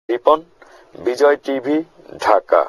রিপন, বিজয় TV, Dhaka.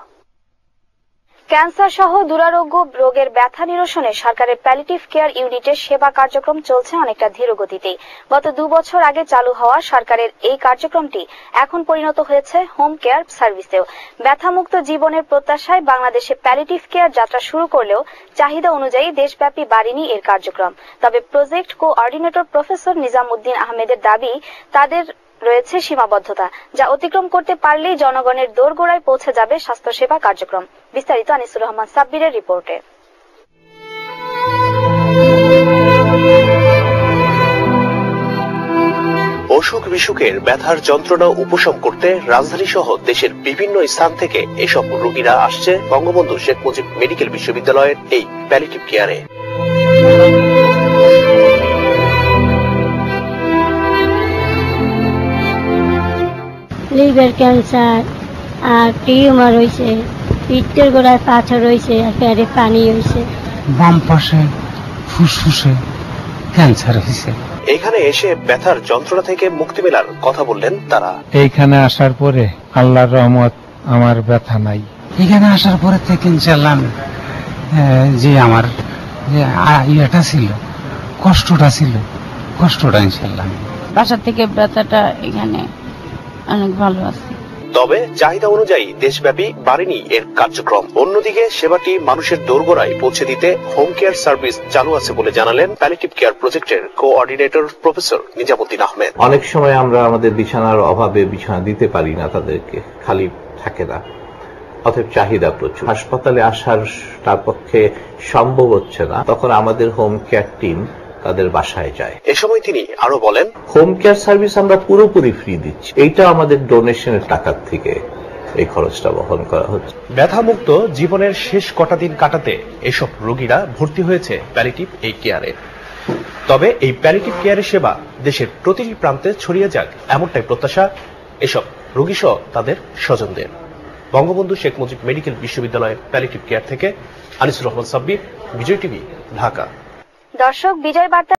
Cancer সহ দুরারোগ্য রোগের ব্যথা নিরসনে সরকারের প্যালিটিভ কেয়ার ইউনিটের সেবা কার্যক্রম চলছে অনেকটা ধীর গতিতেই। গত 2 বছর আগে চালু হওয়া সরকারের এই কার্যক্রমটি এখন পরিণত হয়েছে হোম কেয়ার সার্ভিসেও। ব্যথামুক্ত জীবনের প্রত্যাশায় বাংলাদেশে প্যালিটিভ কেয়ার যাত্রা শুরু করলেও চাহিদা অনুযায়ী দেশব্যাপী বাড়েনি এর কার্যক্রম। তবে প্রজেক্ট কোঅর্ডিনেটর প্রফেসর নিজামুদ্দিন আহমেদের দাবি, তাদের রয়েছে সীমাবদ্ধতা, যা অতিক্রম করতে পারলেই জনগণের দোরগোড়ায় পৌঁছে যাবে স্বাস্থ্যসেবা কার্যক্রম। বিস্তারিত আনিসুর রহমান সাব্বিরের রিপোর্টে। অসুখ বিসুখের ব্যথার যন্ত্রণা উপশম করতে রাজধানী সহ দেশের বিভিন্ন স্থান থেকে এসব রোগীরা আসছে বঙ্গবন্ধু শেখ মুজিব মেডিকেল বিশ্ববিদ্যালয়ের এই প্যালিটিভ কেয়ারে। লিভার ক্যান্সার আর টিউমার হয়েছে, পিত্তের গোড়ায় পাথর হয়েছে, আর পেটে পানি হয়েছে, বাম পাশে ফুসফুসে ক্যান্সার হয়েছে। এখানে এসে ব্যথার যন্ত্রণা থেকে মুক্তি মেলার কথা বললেন তারা। এইখানে আসার পরে আল্লাহর রহমত, আমার ব্যথা নাই। এখানে আসার পরে থেকে ইনশাআল্লাহ যে আমার ইয়েটা ছিল, কষ্টটা ইনশাআল্লাহ বাসা থেকে ব্যথাটা এখানে অনেক ভালো আছে। তবে চাহিদা অনুযায়ী দেশব্যাপী বাড়েনি এর কার্যক্রম। অন্যদিকে সেবাটি মানুষের দোরগোড়ায় পৌঁছে দিতে হোম কেয়ার সার্ভিস চালু আছে বলে জানালেন প্যালিটিভ কেয়ার প্রজেক্টের কোঅর্ডিনেটর প্রফেসর নিজামুদ্দিন আহমেদ। অনেক সময় আমরা আমাদের বিছানার অভাবে বিছানা দিতে পারি না, তাদেরকে খালি থাকে না, অতএব চাহিদা প্রচুর। হাসপাতালে আসার তার পক্ষে সম্ভব হচ্ছে না, তখন আমাদের হোম কেয়ার টিম তাদের বাসায় যায়। এ সময় তিনি আরো বলেন, হোম কেয়ার সার্ভিস আমরা পুরোপুরি ফ্রি দিচ্ছি, এইটা আমাদের ডোনেশনের টাকার থেকে এই খরচটা বহন করা হচ্ছে। ব্যথামুক্ত জীবনের শেষ কটা দিন কাটাতে এসব রোগীরা ভর্তি হয়েছে প্যালিটিভ এই কেয়ারে। তবে এই প্যালিটিভ কেয়ারের সেবা দেশের প্রতিটি প্রান্তে ছড়িয়ে যাক, এমনটাই প্রত্যাশা এসব রোগী সহ তাদের স্বজনদের। বঙ্গবন্ধু শেখ মুজিব মেডিকেল বিশ্ববিদ্যালয়ের প্যালিটিভ কেয়ার থেকে আনিসুর রহমান সাব্বির, বিজয় টিভি, ঢাকা। দর্শক, বিজয় বার্তা